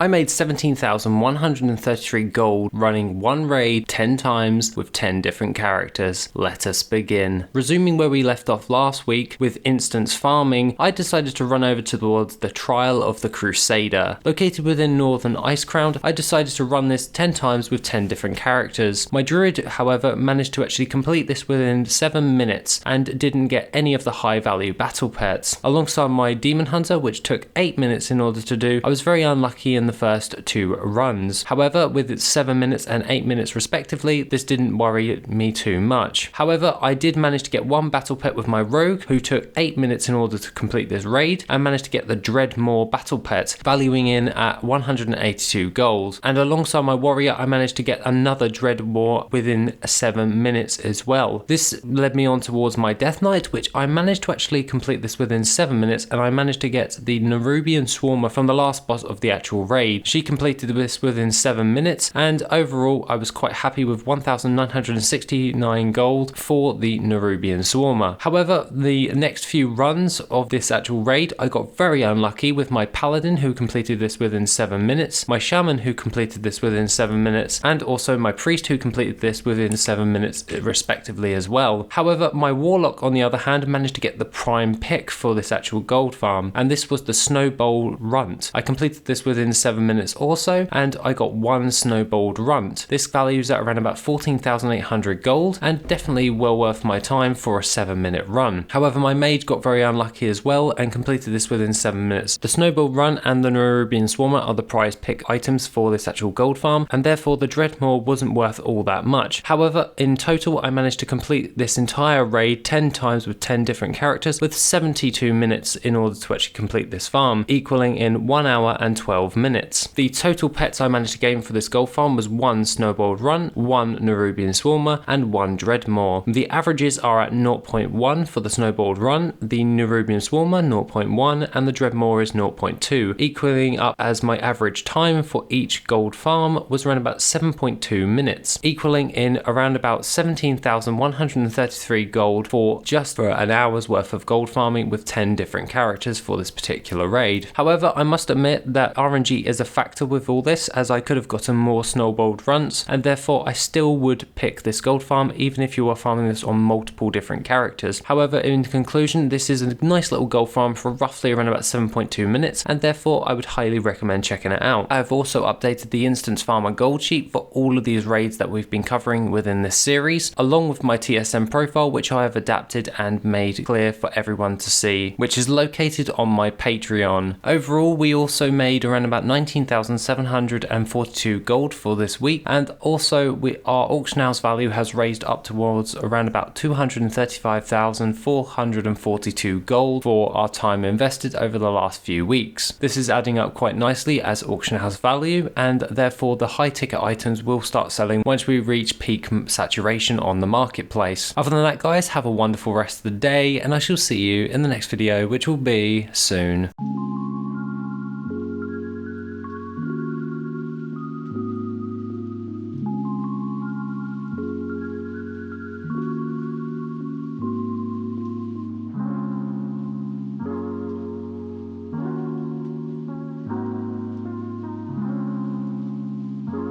I made 17,133 gold running one raid 10 times with 10 different characters. Let us begin. Resuming where we left off last week with instance farming, I decided to run over towards the Trial of the Crusader. Located within Northern Icecrown, I decided to run this 10 times with 10 different characters. My druid, however, managed to actually complete this within 7 minutes and didn't get any of the high value battle pets. Alongside my demon hunter, which took 8 minutes in order to do, I was very unlucky in the first 2 runs. However, with its 7 minutes and 8 minutes respectively, this didn't worry me too much. However, I did manage to get 1 battle pet with my rogue, who took 8 minutes in order to complete this raid, and managed to get the Dreadmore battle pet, valuing in at 182 gold. And alongside my warrior, I managed to get another Dreadmore within 7 minutes as well. This led me on towards my Death Knight, which I managed to actually complete this within 7 minutes, and I managed to get the Nerubian Swarmer from the last boss of the actual raid. She completed this within 7 minutes, and overall I was quite happy with 1,969 gold for the Nerubian Swarmer. However, the next few runs of this actual raid, I got very unlucky with my Paladin, who completed this within 7 minutes, my Shaman, who completed this within 7 minutes, and also my Priest, who completed this within 7 minutes respectively as well. However, my Warlock, on the other hand, managed to get the prime pick for this actual gold farm, and this was the Snowball Runt. I completed this within 7 minutes also, and I got 1 Snowballed Runt. This values at around about 14,800 gold, and definitely well worth my time for a 7-minute run. However, my Mage got very unlucky as well and completed this within 7 minutes. The Snowball Run and the Nerubian Swarmer are the prize pick items for this actual gold farm, and therefore the Dreadmore wasn't worth all that much. However, in total I managed to complete this entire raid 10 times with 10 different characters with 72 minutes in order to actually complete this farm, equaling in 1 hour and 12 minutes. The total pets I managed to gain for this gold farm was 1 Snowballed Run, 1 Nerubian Swarmer, and 1 Dreadmore. The averages are at 0.1 for the Snowballed Run, the Nerubian Swarmer 0.1, and the Dreadmore is 0.2, equaling up as my average time for each gold farm was around about 7.2 minutes, equaling in around about 17,133 gold for just for an hour's worth of gold farming with 10 different characters for this particular raid. However, I must admit that RNG is a factor with all this, as I could have gotten more Snowballed Runts, and therefore I still would pick this gold farm even if you are farming this on multiple different characters. However, in conclusion, this is a nice little gold farm for roughly around about 7.2 minutes, and therefore I would highly recommend checking it out. I have also updated the instance farmer gold sheet for all of these raids that we've been covering within this series, along with my TSM profile, which I have adapted and made clear for everyone to see, which is located on my Patreon. Overall, we also made around about 19,742 gold for this week, and also our auction house value has raised up towards around about 235,442 gold for our time invested over the last few weeks. This is adding up quite nicely as auction house value, and therefore the high ticket items will start selling once we reach peak saturation on the marketplace. Other than that, guys, have a wonderful rest of the day, and I shall see you in the next video, which will be soon.